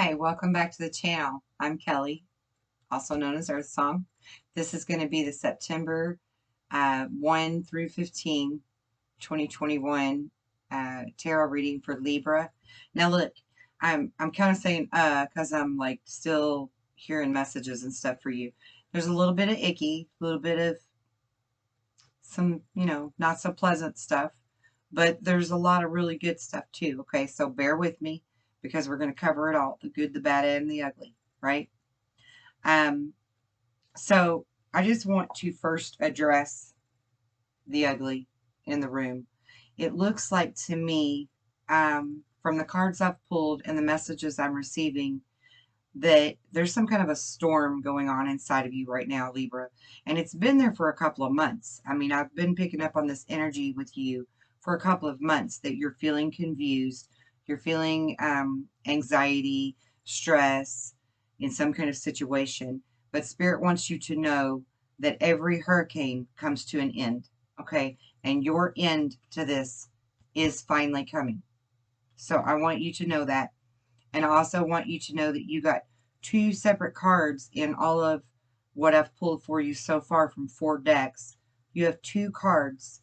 Hi, welcome back to the channel. I'm Kelly, also known as Earthsong. This is going to be the September 1 through 15, 2021 tarot reading for Libra. Now look, I'm kind of saying because I'm like still hearing messages and stuff for you. There's a little bit of icky, a little bit of some, not so pleasant stuff, but there's a lot of really good stuff too. Okay, so bear with me because we're going to cover it all, the good, the bad, and the ugly, right? So I just want to first address the ugly in the room. It looks like to me, from the cards I've pulled and the messages I'm receiving, that there's some kind of a storm going on inside of you right now, Libra. And it's been there for a couple of months. I mean, I've been picking up on this energy with you for a couple of months that you're feeling confused. You're feeling anxiety, stress in some kind of situation. But Spirit wants you to know that every hurricane comes to an end, okay? And your end to this is finally coming. So I want you to know that. And I also want you to know that you got two separate cards in all of what I've pulled for you so far from 4 decks. You have 2 cards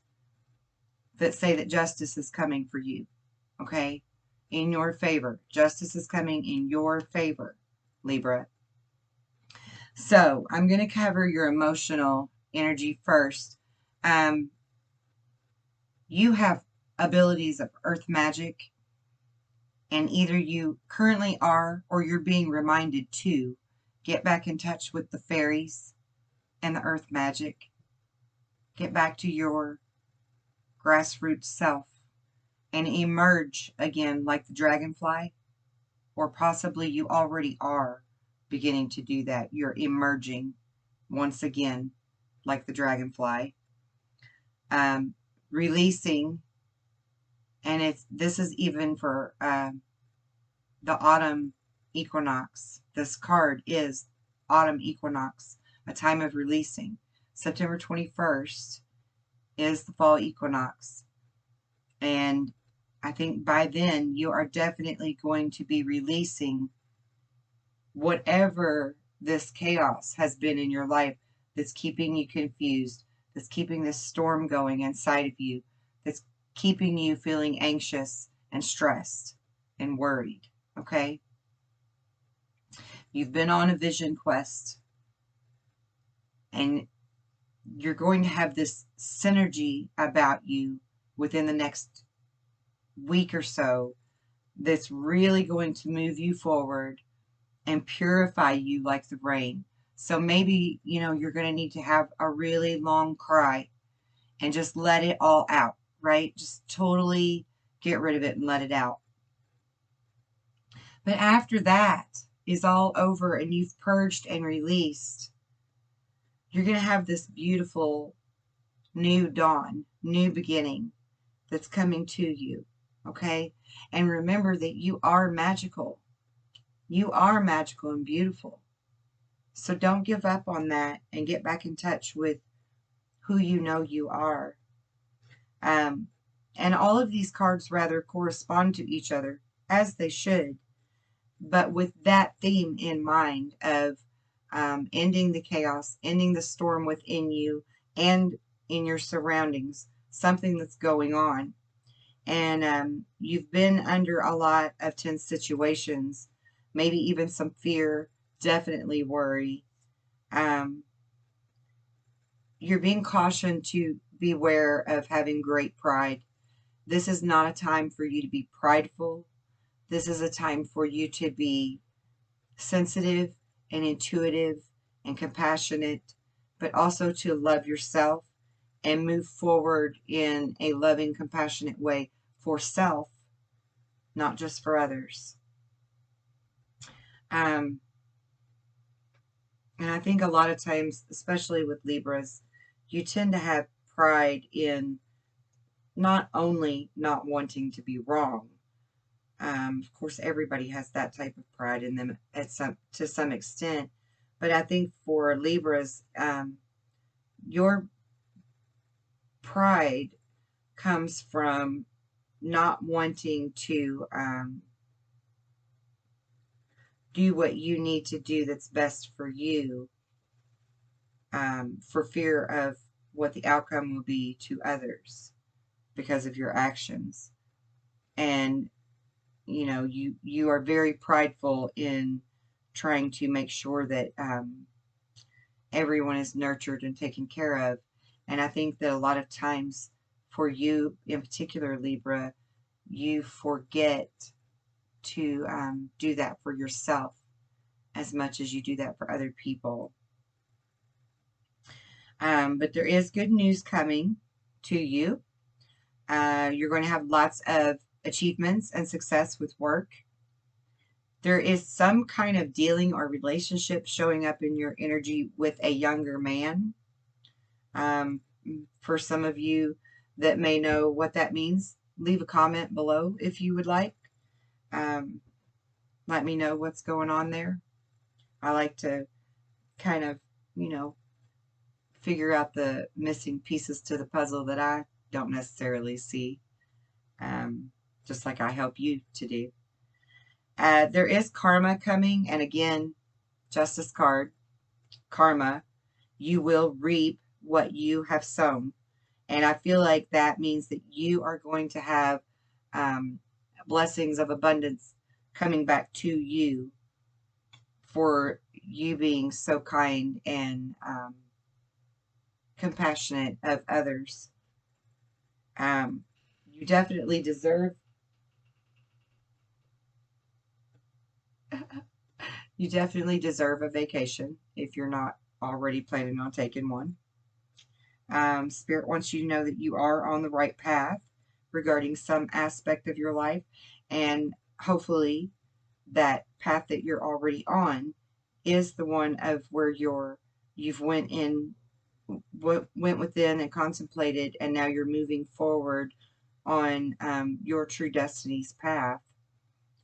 that say that justice is coming for you, okay? In your favor. Justice is coming in your favor, Libra. So I'm going to cover your emotional energy first. You have abilities of earth magic, and either you currently are or you're being reminded to get back in touch with the fairies and the earth magic. Get back to your grassroots self and emerge again like the dragonfly, or possibly you already are beginning to do that. You're emerging once again like the dragonfly. Releasing, and this is even for the autumn equinox. This card is autumn equinox, a time of releasing. September 21st is the fall equinox. And I think by then you are definitely going to be releasing whatever this chaos has been in your life that's keeping you confused, that's keeping this storm going inside of you, that's keeping you feeling anxious and stressed and worried, okay? You've been on a vision quest, and you're going to have this synergy about you within the next week or so that's really going to move you forward and purify you like the rain. So maybe, you're going to need to have a really long cry and just let it all out, right? Just totally get rid of it and let it out. But after that is all over and you've purged and released, you're going to have this beautiful new dawn, new beginning that's coming to you, okay? And remember that you are magical. You are magical and beautiful. So don't give up on that and get back in touch with who you know you are. And all of these cards rather correspond to each other, as they should, but with that theme in mind of ending the chaos, ending the storm within you and in your surroundings, something that's going on. And you've been under a lot of tense situations, maybe even some fear, definitely worry. You're being cautioned to beware of having great pride. This is not a time for you to be prideful. This is a time for you to be sensitive and intuitive and compassionate, but also to love yourself and move forward in a loving, compassionate way for self, not just for others. And I think a lot of times, especially with Libras, you tend to have pride in not only not wanting to be wrong. Of course, everybody has that type of pride in them to some extent. But I think for Libras, your pride comes from not wanting to do what you need to do that's best for you, for fear of what the outcome will be to others because of your actions. And, you know, you are very prideful in trying to make sure that everyone is nurtured and taken care of. And I think that a lot of times for you in particular, Libra, you forget to do that for yourself as much as you do that for other people. But there is good news coming to you. You're going to have lots of achievements and success with work. There is some kind of dealing or relationship showing up in your energy with a younger man. For some of you that may know what that means, leave a comment below if you would like. Let me know what's going on there. I like to kind of, you know, figure out the missing pieces to the puzzle that I don't necessarily see, just like I help you to do. There is karma coming, and again, Justice card, karma, you will reap what you have sown. And I feel like that means that you are going to have blessings of abundance coming back to you for you being so kind and compassionate of others. You definitely deserve a vacation if you're not already planning on taking one. Spirit wants you to know that you are on the right path regarding some aspect of your life, and hopefully that path that you're already on is the one of where you've went within and contemplated, and now you're moving forward on your true destiny's path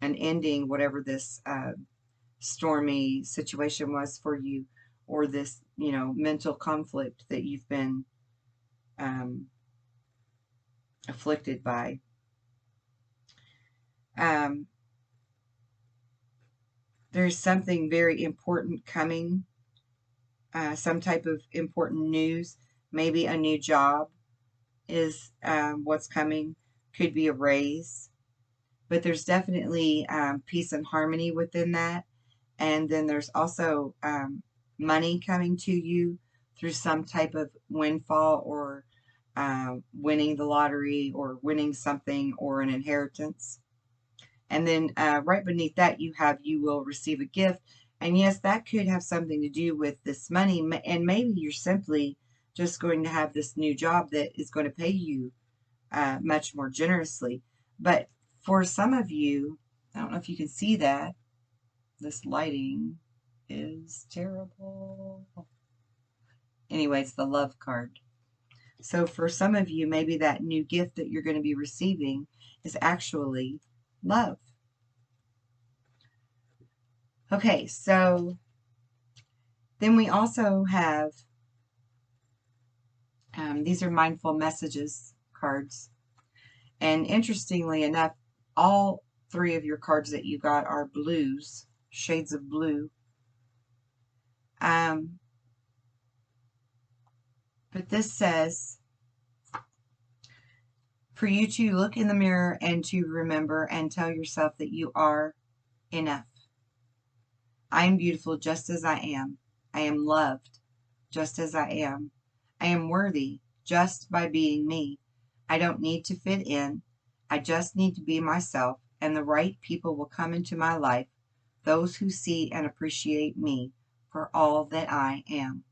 and ending whatever this stormy situation was for you, or this, you know, mental conflict that you've been afflicted by. There's something very important coming, some type of important news. Maybe a new job is what's coming. Could be a raise. But there's definitely peace and harmony within that. And then there's also money coming to you through some type of windfall, or winning the lottery, or winning something, or an inheritance. And then right beneath that, you will receive a gift. And yes, that could have something to do with this money. And maybe you're simply just going to have this new job that is going to pay you much more generously. But for some of you, I don't know if you can see that. This lighting is terrible. Anyway, it's the love card. So for some of you, maybe that new gift that you're going to be receiving is actually love. Okay, so then we also have, these are mindful messages cards. And interestingly enough, all three of your cards that you got are blues, shades of blue. But this says for you to look in the mirror and to remember and tell yourself that you are enough. I am beautiful just as I am. I am loved just as I am. I am worthy just by being me. I don't need to fit in. I just need to be myself, and the right people will come into my life, those who see and appreciate me for all that I am.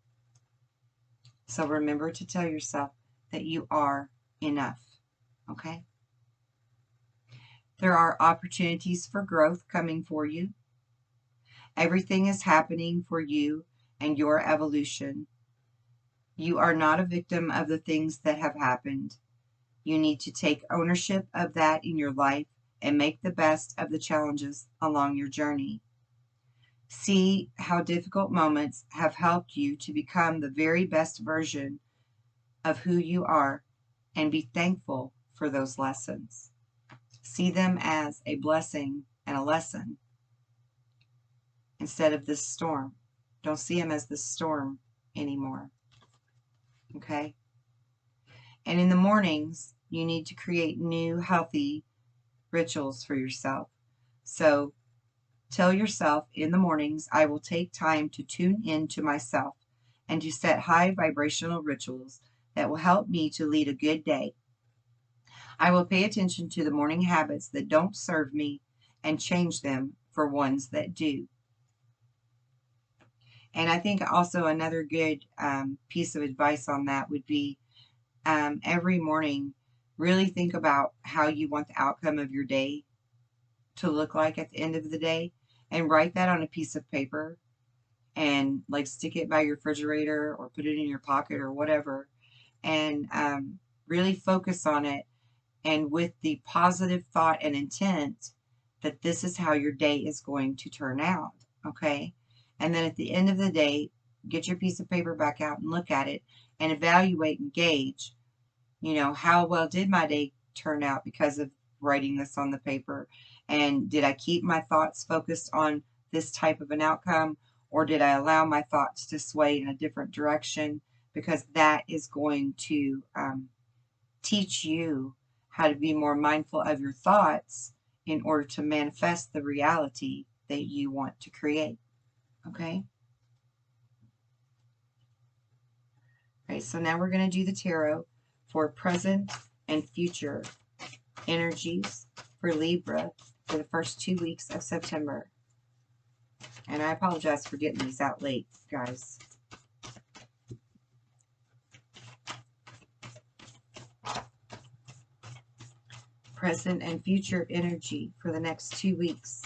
So remember to tell yourself that you are enough, okay? There are opportunities for growth coming for you. Everything is happening for you and your evolution. You are not a victim of the things that have happened. You need to take ownership of that in your life and make the best of the challenges along your journey. See how difficult moments have helped you to become the very best version of who you are, and be thankful for those lessons. See them as a blessing and a lesson. instead of this storm. Don't see them as the storm anymore. Okay? And in the mornings, you need to create new, healthy rituals for yourself. So tell yourself in the mornings, I will take time to tune in to myself and to set high vibrational rituals that will help me to lead a good day. I will pay attention to the morning habits that don't serve me and change them for ones that do. And I think also another good piece of advice on that would be every morning, really think about how you want the outcome of your day to look like at the end of the day, and write that on a piece of paper and like stick it by your refrigerator or put it in your pocket or whatever, and really focus on it, and with the positive thought and intent that this is how your day is going to turn out. Okay? And then at the end of the day, get your piece of paper back out and look at it and evaluate and gauge, you know, how well did my day turn out because of writing this on the paper? And did I keep my thoughts focused on this type of an outcome, or did I allow my thoughts to sway in a different direction? Because that is going to teach you how to be more mindful of your thoughts in order to manifest the reality that you want to create. Okay? Okay, so now we're going to do the tarot for present and future energies for Libra for the first 2 weeks of September. And I apologize for getting these out late, guys. Present and future energy for the next 2 weeks.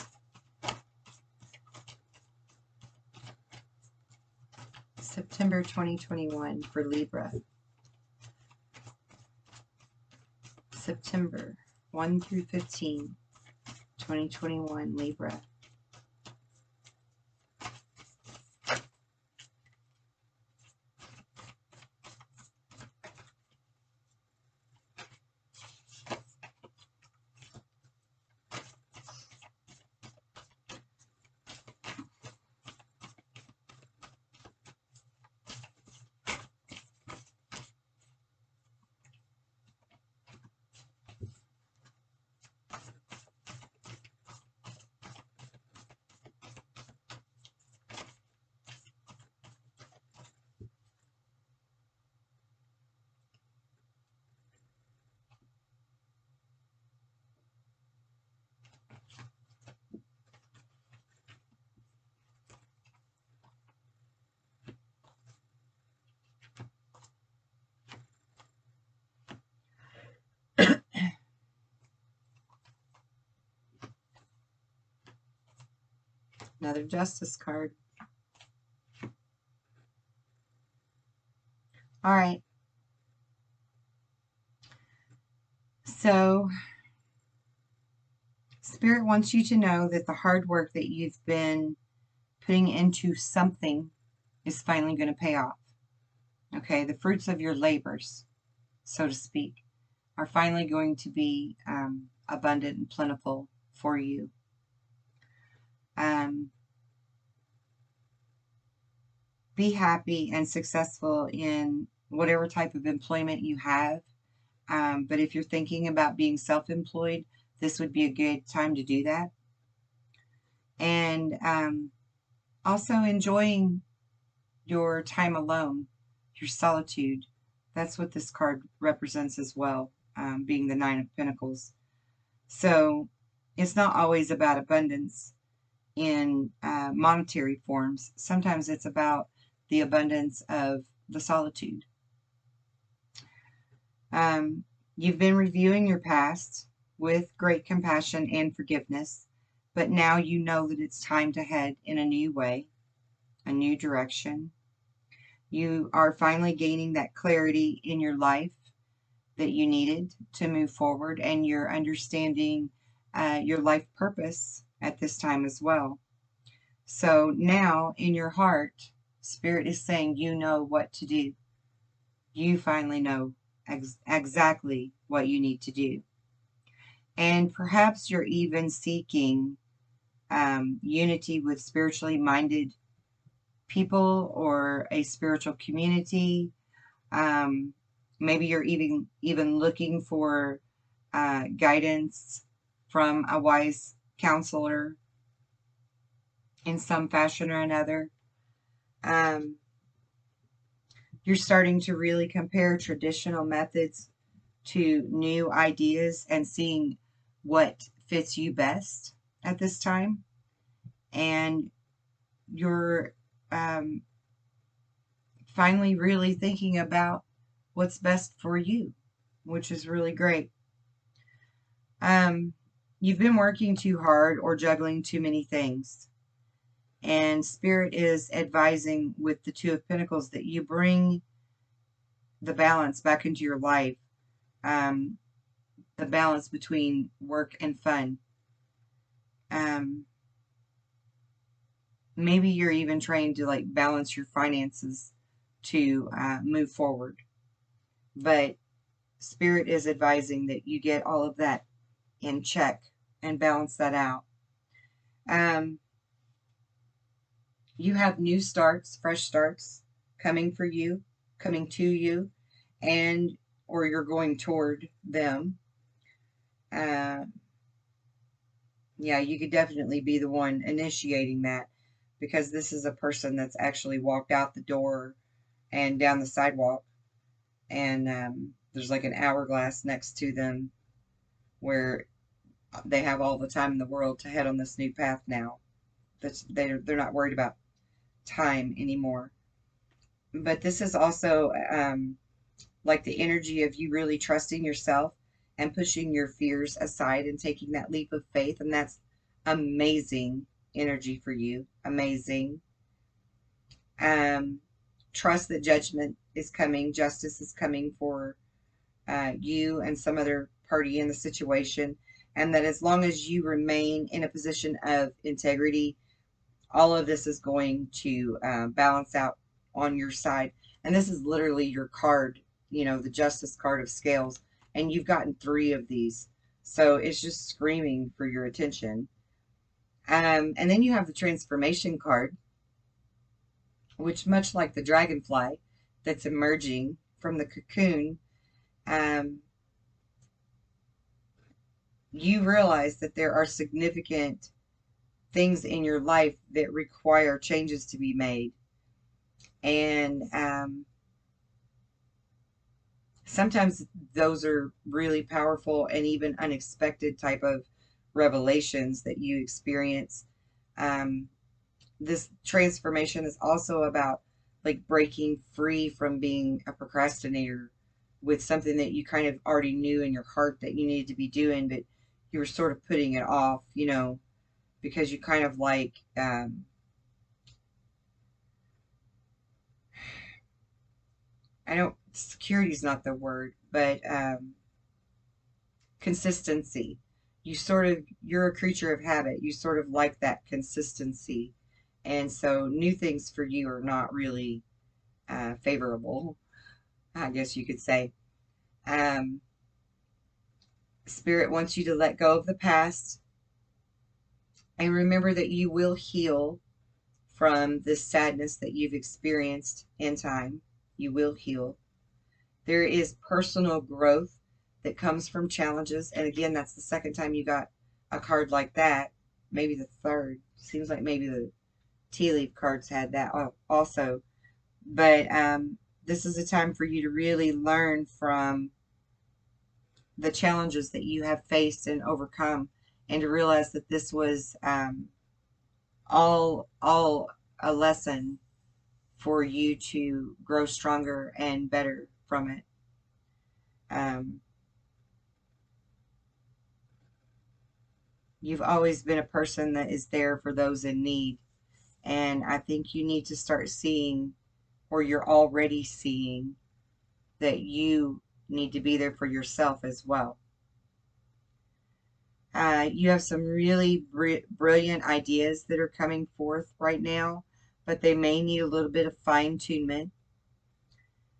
September 2021 for Libra. September 1 through 15, 2021, Libra. Another Justice card. All right. So, Spirit wants you to know that the hard work that you've been putting into something is finally going to pay off. Okay, the fruits of your labors, so to speak, are finally going to be abundant and plentiful for you. Be happy and successful in whatever type of employment you have. But if you're thinking about being self-employed, this would be a good time to do that. And also enjoying your time alone, your solitude. That's what this card represents as well, being the Nine of Pentacles. So it's not always about abundance in monetary forms. Sometimes it's about the abundance of the solitude. You've been reviewing your past with great compassion and forgiveness, but now you know that it's time to head in a new way, a new direction. You are finally gaining that clarity in your life that you needed to move forward, and you're understanding your life purpose at this time as well. So now in your heart, Spirit is saying you know what to do. You finally know exactly what you need to do. And perhaps you're even seeking unity with spiritually minded people or a spiritual community. Maybe you're even looking for guidance from a wise counselor in some fashion or another. You're starting to really compare traditional methods to new ideas and seeing what fits you best at this time. And you're finally really thinking about what's best for you, which is really great. You've been working too hard or juggling too many things. And Spirit is advising with the Two of Pentacles that you bring the balance back into your life. The balance between work and fun. Maybe you're even trying to like balance your finances to move forward. But Spirit is advising that you get all of that in check and balance that out. You have new starts, fresh starts coming for you, coming to you, and or you're going toward them. Yeah, you could definitely be the one initiating that, because this is a person that's actually walked out the door and down the sidewalk, and there's like an hourglass next to them where they have all the time in the world to head on this new path now. They're not worried about time anymore. But this is also like the energy of you really trusting yourself and pushing your fears aside and taking that leap of faith. And that's amazing energy for you. Amazing. Trust that judgment is coming. Justice is coming for you and some other party in the situation. And that as long as you remain in a position of integrity, all of this is going to balance out on your side. And this is literally your card, you know, the Justice card of Scales. And you've gotten 3 of these. So it's just screaming for your attention. And then you have the Transformation card, which, much like the dragonfly that's emerging from the cocoon, you realize that there are significant things in your life that require changes to be made. And sometimes those are really powerful and even unexpected type of revelations that you experience. This transformation is also about like breaking free from being a procrastinator with something that you kind of already knew in your heart that you needed to be doing, but you were sort of putting it off, you know, because you kind of like, security is not the word, but consistency. You're a creature of habit. You sort of like that consistency. And so new things for you are not really favorable, I guess you could say. Spirit wants you to let go of the past and remember that you will heal from this sadness that you've experienced in time. You will heal. There is personal growth that comes from challenges. And again, that's the second time you got a card like that. Maybe the third. Seems like maybe the tea leaf cards had that also. But this is a time for you to really learn from the challenges that you have faced and overcome, and to realize that this was all a lesson for you to grow stronger and better from it. You've always been a person that is there for those in need, and I think you need to start seeing, or you're already seeing, that you need to be there for yourself as well. You have some really brilliant ideas that are coming forth right now, but they may need a little bit of fine-tunement.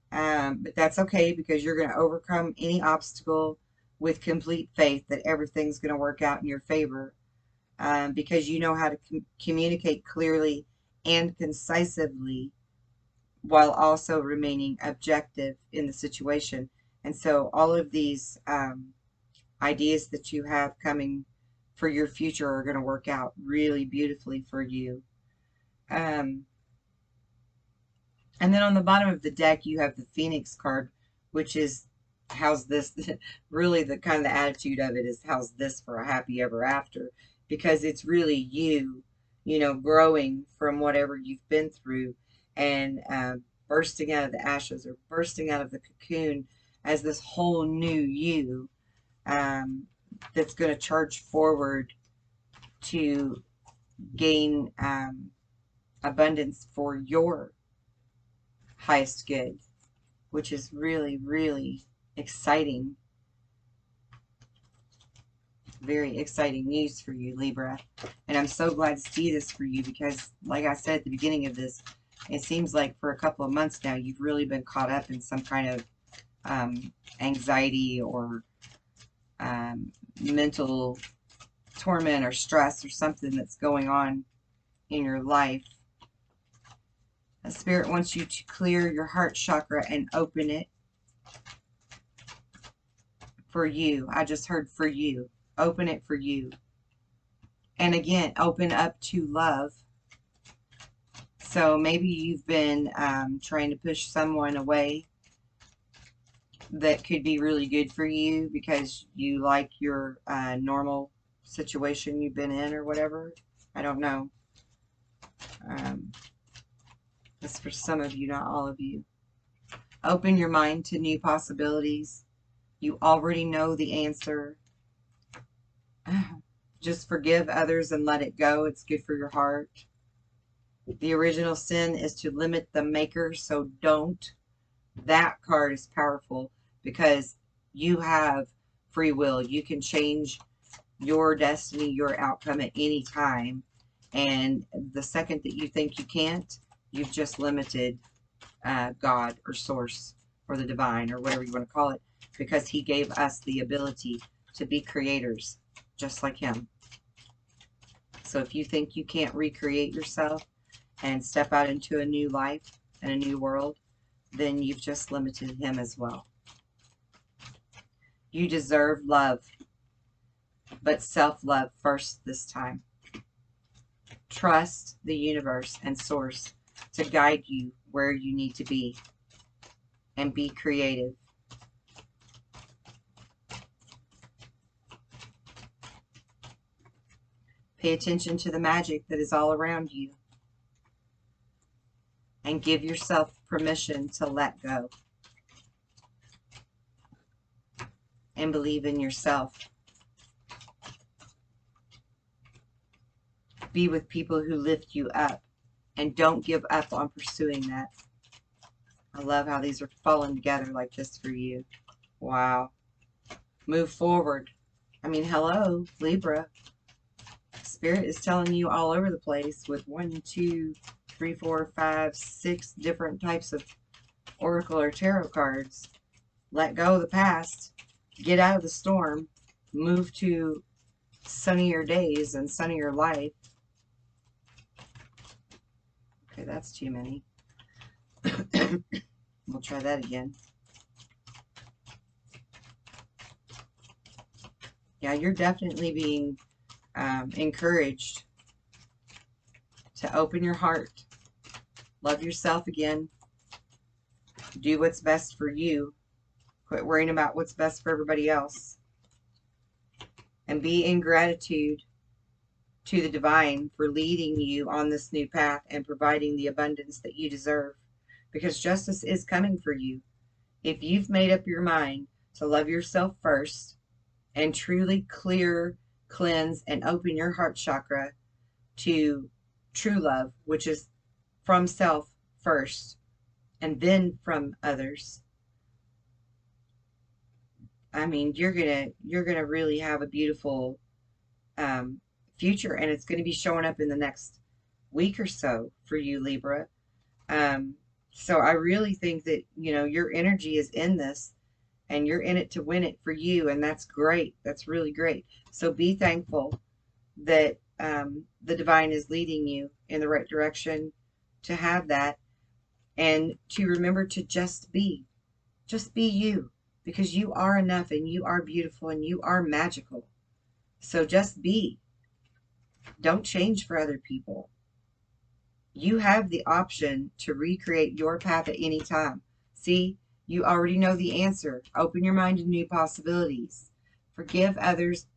But that's okay, because you're going to overcome any obstacle with complete faith that everything's going to work out in your favor. because you know how to communicate clearly and concisely while also remaining objective in the situation. And so all of these ideas that you have coming for your future are going to work out really beautifully for you. And then on the bottom of the deck, you have the Phoenix card, which is, how's this? Really, the kind of the attitude of it is, how's this for a happy ever after? Because it's really you, you know, growing from whatever you've been through and bursting out of the ashes or bursting out of the cocoon as this whole new you that's going to charge forward to gain abundance for your highest good, which is really, really exciting. Very exciting news for you, Libra. And I'm so glad to see this for you because, like I said at the beginning of this, it seems like for a couple of months now, you've really been caught up in some kind of anxiety or mental torment or stress or something that's going on in your life. The Spirit wants you to clear your heart chakra and open it for you. I just heard for you. Open it for you. And again, open up to love. So maybe you've been trying to push someone away that could be really good for you because you like your normal situation you've been in or whatever. I don't know. That's for some of you, not all of you. Open your mind to new possibilities. You already know the answer. Just forgive others and let it go. It's good for your heart. The original sin is to limit the maker, so don't. That card is powerful because you have free will. You can change your destiny, your outcome at any time. And the second that you think you can't, you've just limited God or source or the divine or whatever you want to call it, because he gave us the ability to be creators just like him. So if you think you can't recreate yourself and step out into a new life and a new world, then you've just limited him as well. You deserve love, but self-love first this time. Trust the universe and source to guide you where you need to be, and be creative. Pay attention to the magic that is all around you, and give yourself permission to let go and believe in yourself. Be with people who lift you up, and don't give up on pursuing that. I love how these are falling together like this for you. Wow. Move forward. I mean, hello, Libra. Spirit is telling you all over the place with 1, 2, 3, 4, 5, 6 different types of oracle or tarot cards. Let go of the past. Get out of the storm. Move to sunnier days and sunnier life. Okay, that's too many. We'll try that again. Yeah, you're definitely being encouraged to open your heart. Love yourself again. Do what's best for you. Quit worrying about what's best for everybody else. And be in gratitude to the divine for leading you on this new path and providing the abundance that you deserve. Because justice is coming for you. If you've made up your mind to love yourself first and truly clear, cleanse, and open your heart chakra to true love, which is from self first and then from others, I mean, you're gonna really have a beautiful future, and it's going to be showing up in the next week or so for you, Libra. So I really think that, you know, your energy is in this, and you're in it to win it for you, and that's great. That's really great. So be thankful that the divine is leading you in the right direction to have that, and to remember to just be you, because you are enough and you are beautiful and you are magical. So just be. Don't change for other people. You have the option to recreate your path at any time. See, you already know the answer. Open your mind to new possibilities. Forgive others.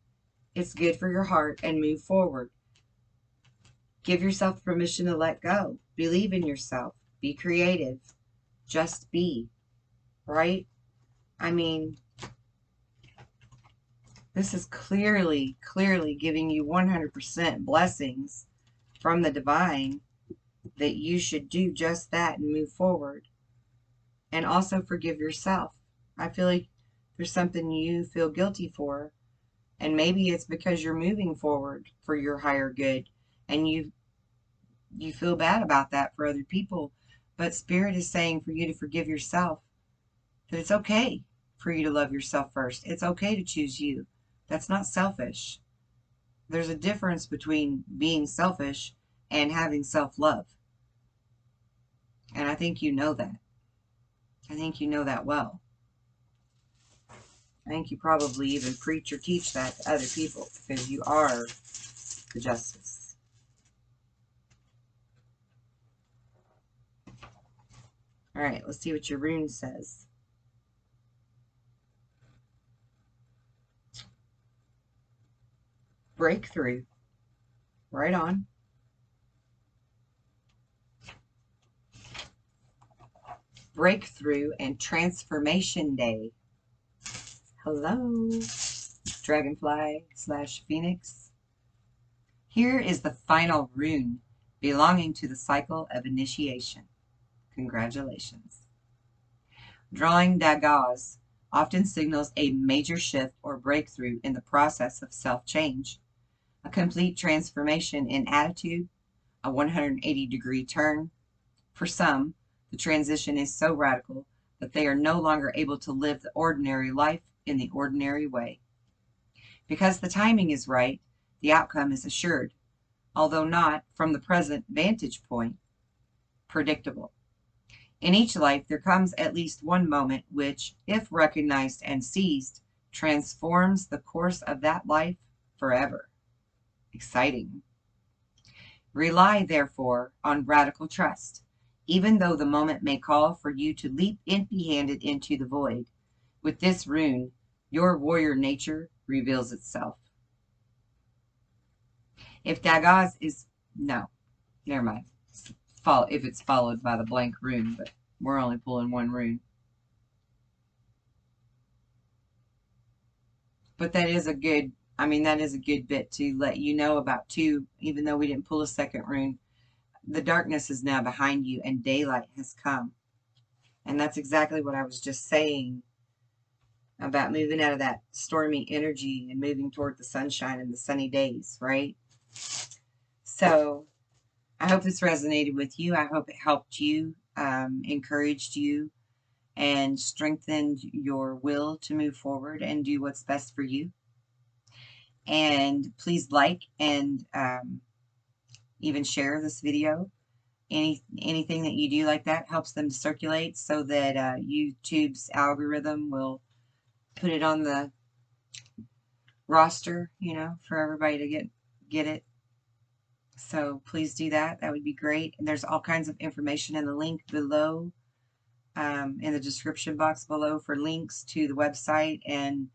It's good for your heart, and move forward. Give yourself permission to let go. Believe in yourself. Be creative. Just be. Right? I mean, this is clearly giving you 100% blessings from the divine that you should do just that and move forward. And also forgive yourself. I feel like there's something you feel guilty for, and maybe it's because you're moving forward for your higher good, and you feel bad about that for other people. But Spirit is saying for you to forgive yourself, that it's okay for you to love yourself first. It's okay to choose you. That's not selfish. There's a difference between being selfish and having self-love. And I think you know that. I think you know that well. I think you probably even preach or teach that to other people, because you are the justice. All right, let's see what your rune says. Breakthrough. Right on. Breakthrough and Transformation Day. Hello, Dragonfly/Phoenix. Here is the final rune belonging to the cycle of initiation. Congratulations. Drawing daggers often signals a major shift or breakthrough in the process of self-change, a complete transformation in attitude, a 180-degree turn. For some, the transition is so radical that they are no longer able to live the ordinary life in the ordinary way. Because the timing is right, the outcome is assured, although not, from the present vantage point, predictable. In each life, there comes at least one moment which, if recognized and seized, transforms the course of that life forever. Exciting. Rely, therefore, on radical trust, even though the moment may call for you to leap empty-handed into the void. With this rune, your warrior nature reveals itself. If daggers is... no, never mind. If it's followed by the blank rune, but we're only pulling one rune. But that is a good, that is a good bit to let you know about too, even though we didn't pull a second rune. The darkness is now behind you and daylight has come. And that's exactly what I was just saying about moving out of that stormy energy and moving toward the sunshine and the sunny days, right? So I hope this resonated with you. I hope it helped you, encouraged you, and strengthened your will to move forward and do what's best for you. And please like and even share this video. Anything that you do like that helps them to circulate, so that YouTube's algorithm will put it on the roster, for everybody to get it. So please do that. That would be great. And there's all kinds of information in the link below, in the description box below, for links to the website and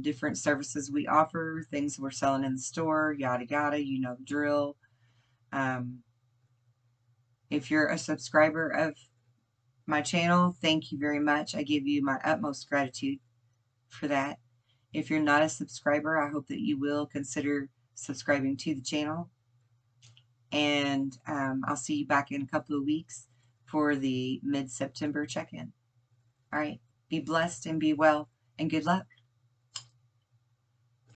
different services we offer, things we're selling in the store, yada yada, you know the drill. If you're a subscriber of my channel, thank you very much. I give you my utmost gratitude for that. If you're not a subscriber, I hope that you will consider subscribing to the channel. And I'll see you back in a couple of weeks for the mid-September check-in. All right. Be blessed and be well, and good luck.